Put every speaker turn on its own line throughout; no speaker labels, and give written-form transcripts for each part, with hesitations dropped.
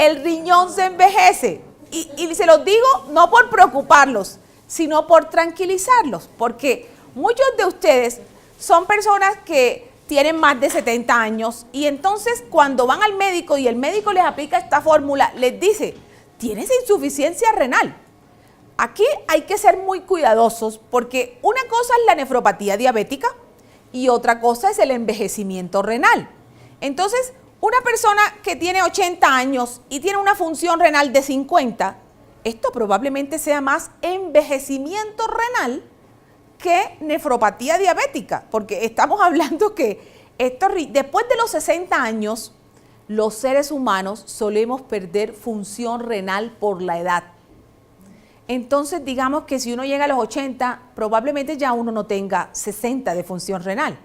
el riñón se envejece. Y se los digo no por preocuparlos, sino por tranquilizarlos, porque muchos de ustedes son personas que tienen más de 70 años y entonces cuando van al médico y el médico les aplica esta fórmula, les dice, tienes insuficiencia renal. Aquí hay que ser muy cuidadosos porque una cosa es la nefropatía diabética y otra cosa es el envejecimiento renal. Entonces, una persona que tiene 80 años y tiene una función renal de 50, esto probablemente sea más envejecimiento renal que nefropatía diabética, porque estamos hablando que después de los 60 años, los seres humanos solemos perder función renal por la edad. Entonces, digamos que si uno llega a los 80, probablemente ya uno no tenga 60 de función renal,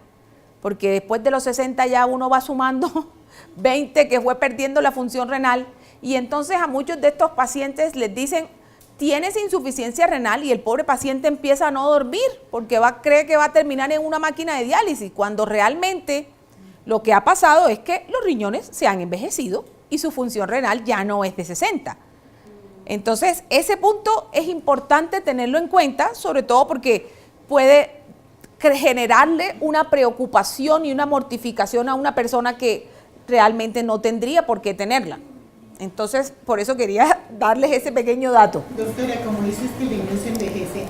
porque después de los 60 ya uno va sumando 20 que fue perdiendo la función renal, y entonces a muchos de estos pacientes les dicen, tienes insuficiencia renal, y el pobre paciente empieza a no dormir porque cree que va a terminar en una máquina de diálisis, cuando realmente lo que ha pasado es que los riñones se han envejecido y su función renal ya no es de 60. Entonces, ese punto es importante tenerlo en cuenta, sobre todo porque puede generarle una preocupación y una mortificación a una persona que realmente no tendría por qué tenerla. Entonces, por eso quería darles ese pequeño dato.
Doctora, como dices que el riñón se envejece,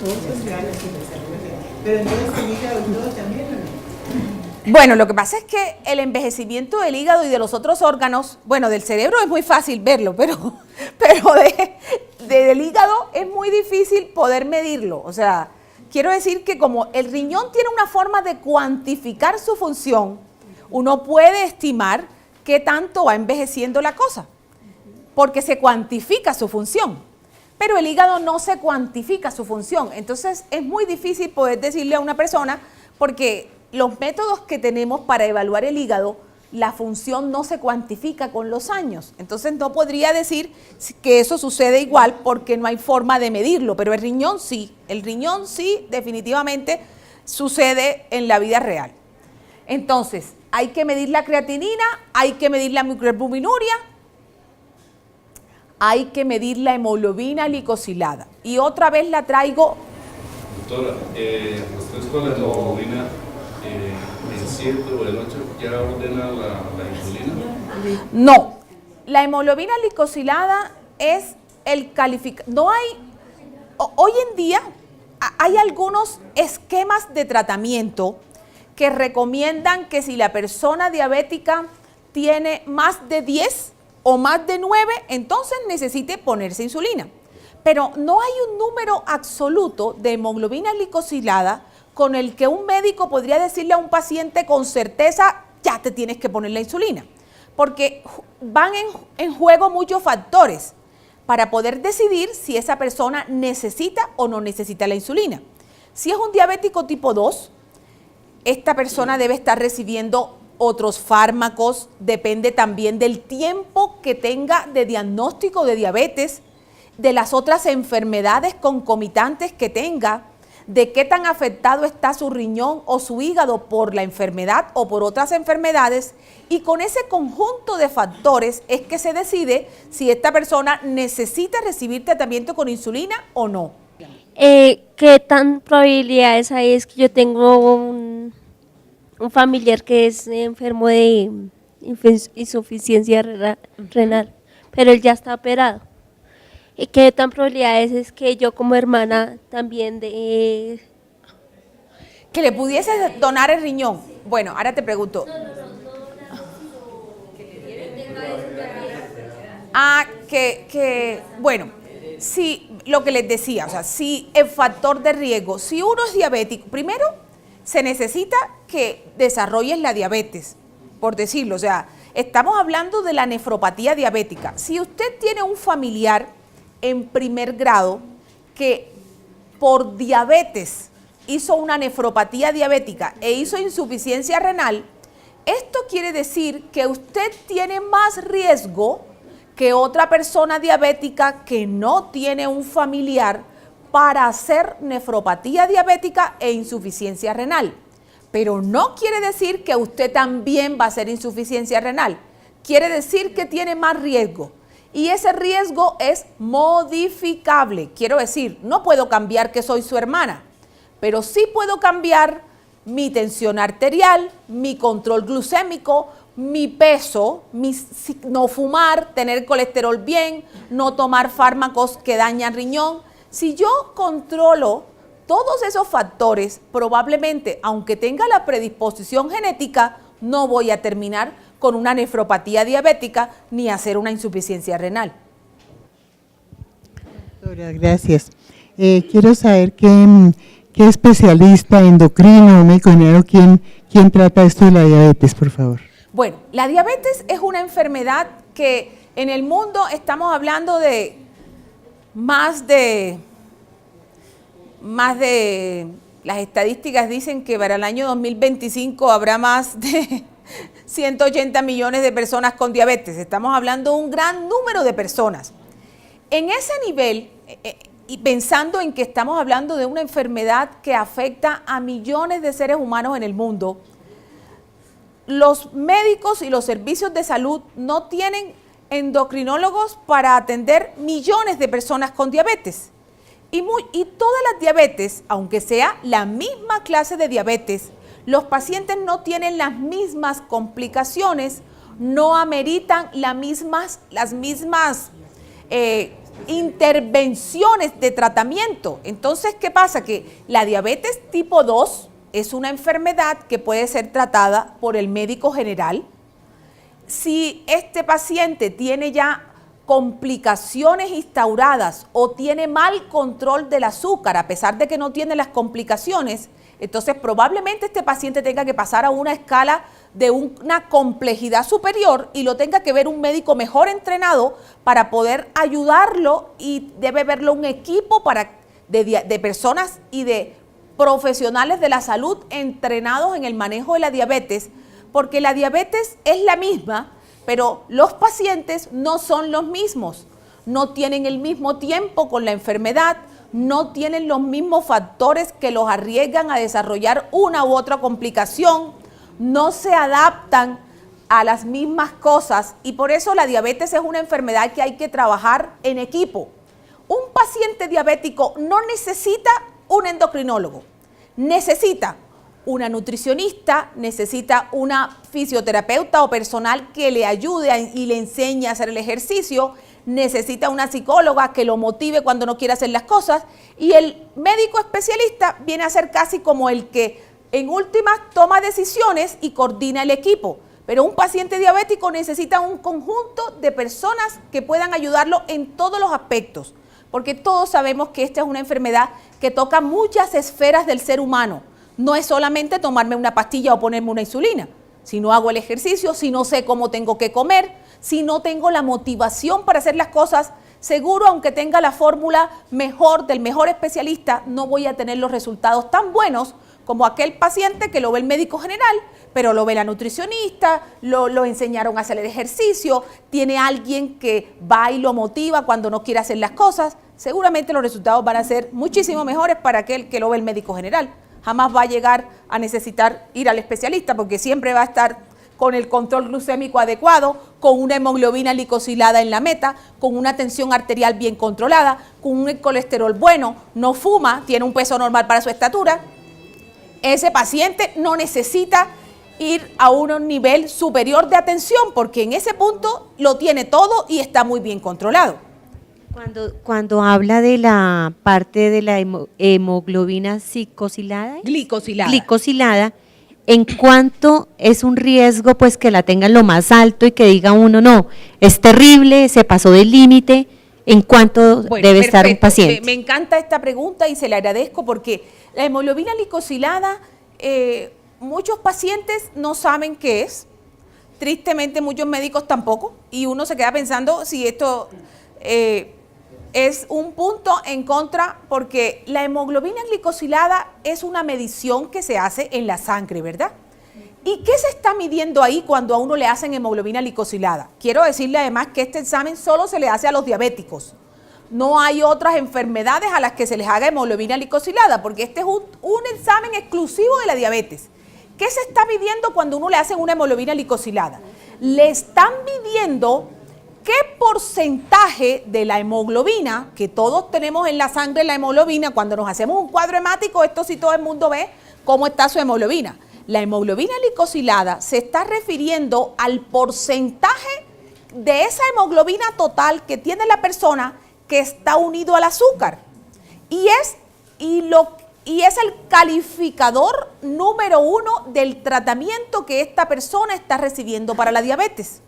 todos los órganos y la salud, pero entonces el hígado y todo también, ¿no?
Bueno, lo que pasa es que el envejecimiento del hígado y de los otros órganos, bueno, del cerebro es muy fácil verlo, pero del hígado es muy difícil poder medirlo. O sea, quiero decir que como el riñón tiene una forma de cuantificar su función, uno puede estimar qué tanto va envejeciendo la cosa, porque se cuantifica su función, pero el hígado no se cuantifica su función. Entonces es muy difícil poder decirle a una persona, porque los métodos que tenemos para evaluar el hígado, la función no se cuantifica con los años. Entonces no podría decir que eso sucede igual porque no hay forma de medirlo, pero el riñón sí definitivamente sucede en la vida real. Entonces, hay que medir la creatinina, hay que medir la microalbuminuria, hay que medir la hemoglobina glicosilada. Y otra vez la traigo.
Doctora, ¿usted con la hemoglobina el 7 o el 8 ya ordena la insulina?
No, la hemoglobina glicosilada es el calificador. No hay, hoy en día hay algunos esquemas de tratamiento que recomiendan que si la persona diabética tiene más de 10 o más de 9, entonces necesite ponerse insulina. Pero no hay un número absoluto de hemoglobina glicosilada con el que un médico podría decirle a un paciente con certeza, ya te tienes que poner la insulina. Porque van en juego muchos factores para poder decidir si esa persona necesita o no necesita la insulina. Si es un diabético tipo 2, esta persona debe estar recibiendo otros fármacos, depende también del tiempo que tenga de diagnóstico de diabetes, de las otras enfermedades concomitantes que tenga, de qué tan afectado está su riñón o su hígado por la enfermedad o por otras enfermedades, y con ese conjunto de factores es que se decide si esta persona necesita recibir tratamiento con insulina o no.
¿Qué tan probabilidades hay? Es que yo tengo un familiar que es enfermo de insuficiencia renal, pero él ya está operado. ¿Y qué tan probabilidades es que yo como hermana también que
le pudiese donar el riñón? Bueno, ahora te pregunto. Bueno, si lo que les decía, o sea, si el factor de riesgo, si uno es diabético, primero se necesita que desarrolles la diabetes, por decirlo, o sea, estamos hablando de la nefropatía diabética. Si usted tiene un familiar en primer grado que por diabetes hizo una nefropatía diabética e hizo insuficiencia renal, esto quiere decir que usted tiene más riesgo que otra persona diabética que no tiene un familiar para hacer nefropatía diabética e insuficiencia renal. Pero no quiere decir que usted también va a hacer insuficiencia renal. quiere decir que tiene más riesgo. Y ese riesgo es modificable. Quiero decir, no puedo cambiar que soy su hermana, pero sí puedo cambiar mi tensión arterial, mi control glucémico, mi peso, no fumar, tener colesterol bien, no tomar fármacos que dañan riñón. Si yo controlo todos esos factores, probablemente, aunque tenga la predisposición genética, no voy a terminar con una nefropatía diabética ni hacer una insuficiencia renal.
Doctora, gracias. Quiero saber qué especialista endocrino o médico general, quién trata esto de la diabetes, por favor. Bueno,
la diabetes es una enfermedad que en el mundo estamos hablando de más de, las estadísticas dicen que para el año 2025 habrá más de 180 millones de personas con diabetes. Estamos hablando de un gran número de personas. En ese nivel, y pensando en que estamos hablando de una enfermedad que afecta a millones de seres humanos en el mundo, los médicos y los servicios de salud no tienen endocrinólogos para atender millones de personas con diabetes. Y todas las diabetes, aunque sea la misma clase de diabetes, los pacientes no tienen las mismas complicaciones, no ameritan las mismas intervenciones de tratamiento. Entonces, ¿qué pasa? Que la diabetes tipo 2 es una enfermedad que puede ser tratada por el médico general. Si este paciente tiene ya complicaciones instauradas o tiene mal control del azúcar, a pesar de que no tiene las complicaciones, entonces probablemente este paciente tenga que pasar a una escala de una complejidad superior y lo tenga que ver un médico mejor entrenado para poder ayudarlo, y debe verlo un equipo de personas y de profesionales de la salud entrenados en el manejo de la diabetes, porque la diabetes es la misma, pero los pacientes no son los mismos, no tienen el mismo tiempo con la enfermedad, no tienen los mismos factores que los arriesgan a desarrollar una u otra complicación, no se adaptan a las mismas cosas, y por eso la diabetes es una enfermedad que hay que trabajar en equipo. Un paciente diabético no necesita un endocrinólogo, necesita una nutricionista, necesita una fisioterapeuta o personal que le ayude y le enseñe a hacer el ejercicio, necesita una psicóloga que lo motive cuando no quiere hacer las cosas, y el médico especialista viene a ser casi como el que en últimas toma decisiones y coordina el equipo. Pero un paciente diabético necesita un conjunto de personas que puedan ayudarlo en todos los aspectos, porque todos sabemos que esta es una enfermedad que toca muchas esferas del ser humano. No es solamente tomarme una pastilla o ponerme una insulina. Si no hago el ejercicio, si no sé cómo tengo que comer, si no tengo la motivación para hacer las cosas, seguro, aunque tenga la fórmula mejor del mejor especialista, no voy a tener los resultados tan buenos como aquel paciente que lo ve el médico general, pero lo ve la nutricionista, lo enseñaron a hacer el ejercicio, tiene alguien que va y lo motiva cuando no quiere hacer las cosas. Seguramente los resultados van a ser muchísimo mejores para aquel que lo ve el médico general. Jamás va a llegar a necesitar ir al especialista, porque siempre va a estar con el control glucémico adecuado, con una hemoglobina glicosilada en la meta, con una tensión arterial bien controlada, con un colesterol bueno, no fuma, tiene un peso normal para su estatura. Ese paciente no necesita ir a un nivel superior de atención, porque en ese punto lo tiene todo y está muy bien controlado.
Cuando habla de la parte de la hemoglobina glicosilada, ¿en cuánto es un riesgo pues que la tengan lo más alto y que diga uno, no, es terrible, se pasó del límite? ¿En cuánto debe estar un paciente?
Me encanta esta pregunta y se la agradezco, porque la hemoglobina glicosilada, muchos pacientes no saben qué es, tristemente muchos médicos tampoco, y uno se queda pensando si esto es un punto en contra, porque la hemoglobina glicosilada es una medición que se hace en la sangre, ¿verdad? ¿Y qué se está midiendo ahí cuando a uno le hacen hemoglobina glicosilada? Quiero decirle además que este examen solo se le hace a los diabéticos. No hay otras enfermedades a las que se les haga hemoglobina glicosilada, porque este es un examen exclusivo de la diabetes. ¿Qué se está midiendo cuando uno le hacen una hemoglobina glicosilada? le están midiendo qué porcentaje de la hemoglobina, que todos tenemos en la sangre la hemoglobina, cuando nos hacemos un cuadro hemático, esto sí todo el mundo ve cómo está su hemoglobina. La hemoglobina glicosilada se está refiriendo al porcentaje de esa hemoglobina total que tiene la persona que está unido al azúcar. Y es el calificador número 1 del tratamiento que esta persona está recibiendo para la diabetes.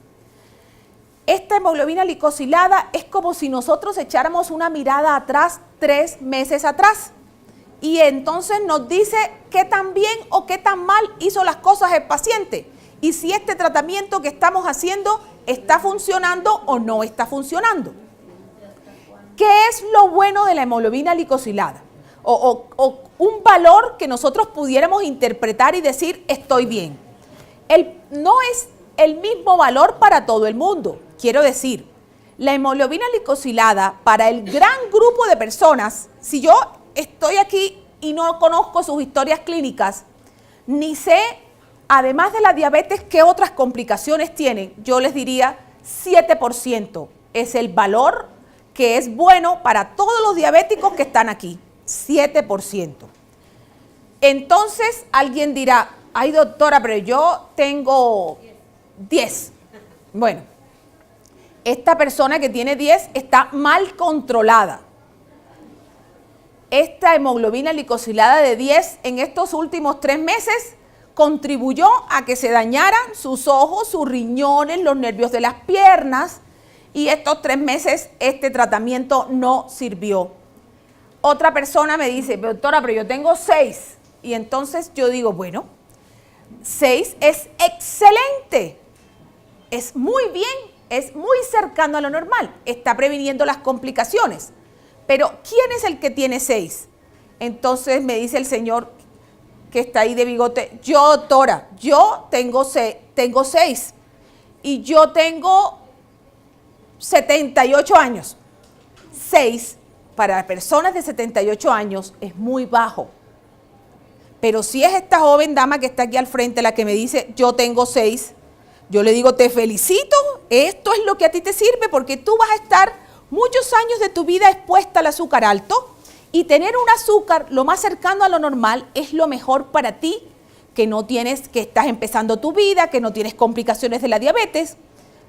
Esta hemoglobina glicosilada es como si nosotros echáramos una mirada atrás 3 meses atrás. Y entonces nos dice qué tan bien o qué tan mal hizo las cosas el paciente. Y si este tratamiento que estamos haciendo está funcionando o no está funcionando. ¿Qué es lo bueno de la hemoglobina glicosilada? O un valor que nosotros pudiéramos interpretar y decir estoy bien. No es el mismo valor para todo el mundo. Quiero decir, la hemoglobina glicosilada para el gran grupo de personas, si yo estoy aquí y no conozco sus historias clínicas, ni sé, además de la diabetes, qué otras complicaciones tienen, yo les diría 7% es el valor que es bueno para todos los diabéticos que están aquí, 7%. Entonces alguien dirá, ay doctora, pero yo tengo 10. Bueno, esta persona que tiene 10 está mal controlada. Esta hemoglobina glicosilada de 10 en estos últimos 3 meses contribuyó a que se dañaran sus ojos, sus riñones, los nervios de las piernas, y estos 3 meses este tratamiento no sirvió. Otra persona me dice, doctora, pero yo tengo 6. Y entonces yo digo, bueno, 6 es excelente, es muy bien, es muy cercano a lo normal, está previniendo las complicaciones. Pero ¿quién es el que tiene 6? Entonces me dice el señor que está ahí de bigote, yo doctora, yo tengo 6 y yo tengo 78 años. 6 para personas de 78 años es muy bajo. Pero si es esta joven dama que está aquí al frente la que me dice, yo tengo 6, yo le digo, te felicito, esto es lo que a ti te sirve porque tú vas a estar muchos años de tu vida expuesta al azúcar alto y tener un azúcar lo más cercano a lo normal es lo mejor para ti, que no tienes, que estás empezando tu vida, que no tienes complicaciones de la diabetes,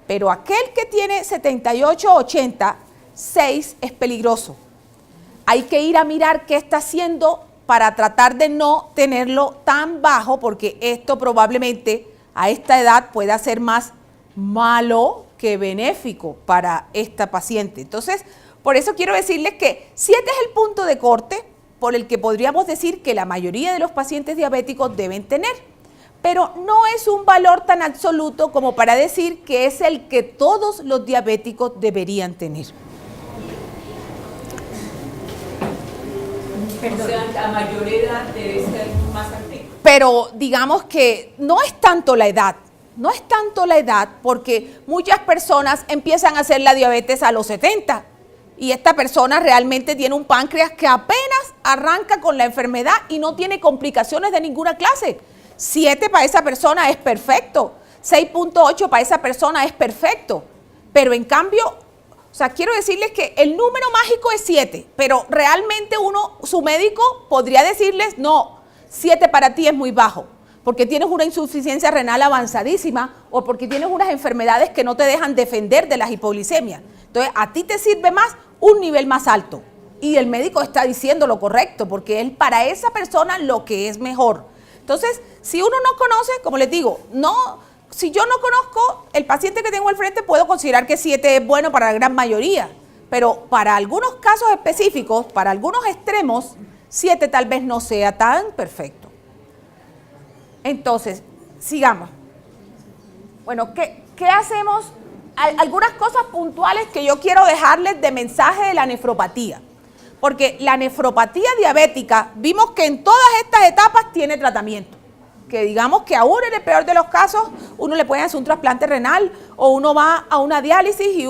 pero aquel que tiene 78, 80, 6 es peligroso. Hay que ir a mirar qué está haciendo para tratar de no tenerlo tan bajo, porque esto probablemente a esta edad pueda ser más malo que benéfico para esta paciente. Entonces, por eso quiero decirles que 7 es el punto de corte por el que podríamos decir que la mayoría de los pacientes diabéticos deben tener, pero no es un valor tan absoluto como para decir que es el que todos los diabéticos deberían tener.
O sea, a mayor edad debe ser más activo.
Pero digamos que no es tanto la edad. No es tanto la edad, porque muchas personas empiezan a hacer la diabetes a los 70 y esta persona realmente tiene un páncreas que apenas arranca con la enfermedad y no tiene complicaciones de ninguna clase. 7 para esa persona es perfecto, 6.8 para esa persona es perfecto, pero en cambio, o sea, quiero decirles que el número mágico es 7, pero realmente su médico podría decirles, no, 7 para ti es muy bajo, porque tienes una insuficiencia renal avanzadísima o porque tienes unas enfermedades que no te dejan defender de las hipoglicemias. Entonces, a ti te sirve más un nivel más alto. Y el médico está diciendo lo correcto, porque es para esa persona lo que es mejor. Entonces, si uno no conoce, como les digo, si yo no conozco el paciente que tengo al frente, puedo considerar que 7 es bueno para la gran mayoría. Pero para algunos casos específicos, para algunos extremos, 7 tal vez no sea tan perfecto. Entonces, sigamos. Bueno, ¿qué hacemos? Algunas cosas puntuales que yo quiero dejarles de mensaje de la nefropatía. Porque la nefropatía diabética, vimos que en todas estas etapas tiene tratamiento. Que digamos que aún en el peor de los casos, uno le puede hacer un trasplante renal o uno va a una diálisis y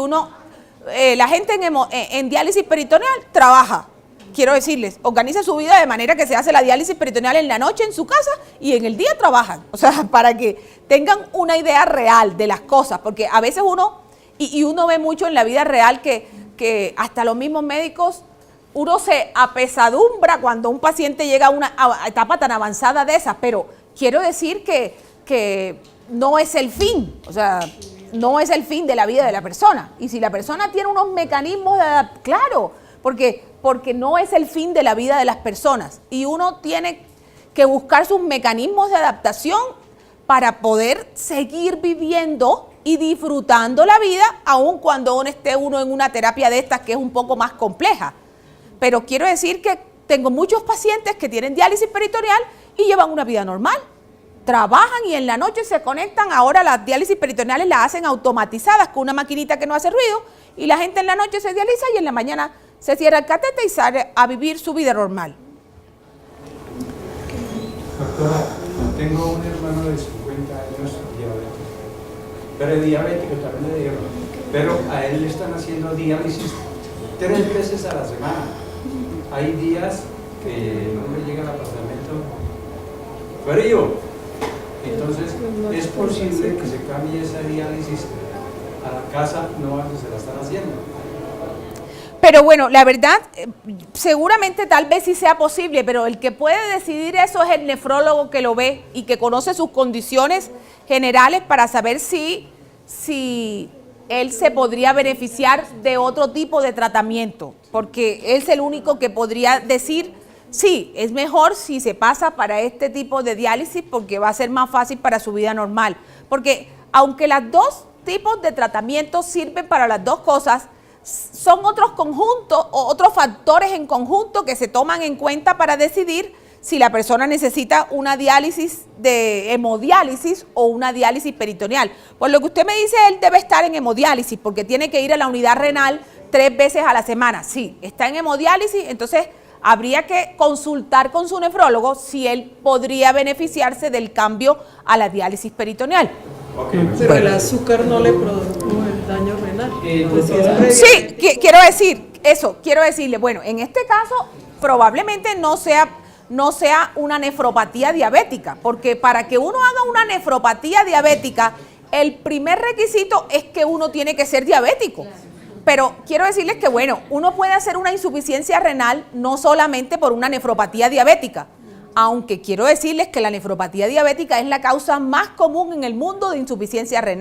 la gente en diálisis peritoneal trabaja. quiero decirles, organice su vida de manera que se hace la diálisis peritoneal en la noche en su casa y en el día trabajan. O sea, para que tengan una idea real de las cosas, porque a veces uno, y uno ve mucho en la vida real que hasta los mismos médicos, uno se apesadumbra cuando un paciente llega a una etapa tan avanzada de esas, pero quiero decir que no es el fin, o sea, no es el fin de la vida de la persona. Y si la persona tiene unos mecanismos de adaptación, claro, porque no es el fin de la vida de las personas. Y uno tiene que buscar sus mecanismos de adaptación para poder seguir viviendo y disfrutando la vida, aun cuando uno esté en una terapia de estas que es un poco más compleja. Pero quiero decir que tengo muchos pacientes que tienen diálisis peritoneal y llevan una vida normal. Trabajan y en la noche se conectan. Ahora las diálisis peritoneales las hacen automatizadas con una maquinita que no hace ruido y la gente en la noche se dializa y en la mañana se cierra el catete y sale a vivir su vida normal.
Doctora, tengo un hermano de 50 años diabético, pero es diabético también le digo, pero a él le están haciendo diálisis 3 veces a la semana. Hay días que no me llega al apartamento frío, entonces es posible que se cambie esa diálisis a la casa, no donde se la están haciendo.
Pero bueno, la verdad, seguramente tal vez sí sea posible, pero el que puede decidir eso es el nefrólogo que lo ve y que conoce sus condiciones generales para saber si él se podría beneficiar de otro tipo de tratamiento, porque él es el único que podría decir, sí, es mejor si se pasa para este tipo de diálisis porque va a ser más fácil para su vida normal. Porque aunque los dos tipos de tratamientos sirven para las dos cosas, son otros conjuntos o otros factores en conjunto que se toman en cuenta para decidir si la persona necesita una diálisis de hemodiálisis o una diálisis peritoneal. Por lo que usted me dice, él debe estar en hemodiálisis porque tiene que ir a la unidad renal 3 veces a la semana. Sí, está en hemodiálisis, entonces habría que consultar con su nefrólogo si él podría beneficiarse del cambio a la diálisis peritoneal.
Pero el azúcar no le produjo el daño renal.
Sí, quiero decirle, bueno, en este caso probablemente no sea una nefropatía diabética, porque para que uno haga una nefropatía diabética, el primer requisito es que uno tiene que ser diabético. Pero quiero decirles que, bueno, uno puede hacer una insuficiencia renal no solamente por una nefropatía diabética, aunque quiero decirles que la nefropatía diabética es la causa más común en el mundo de insuficiencia renal.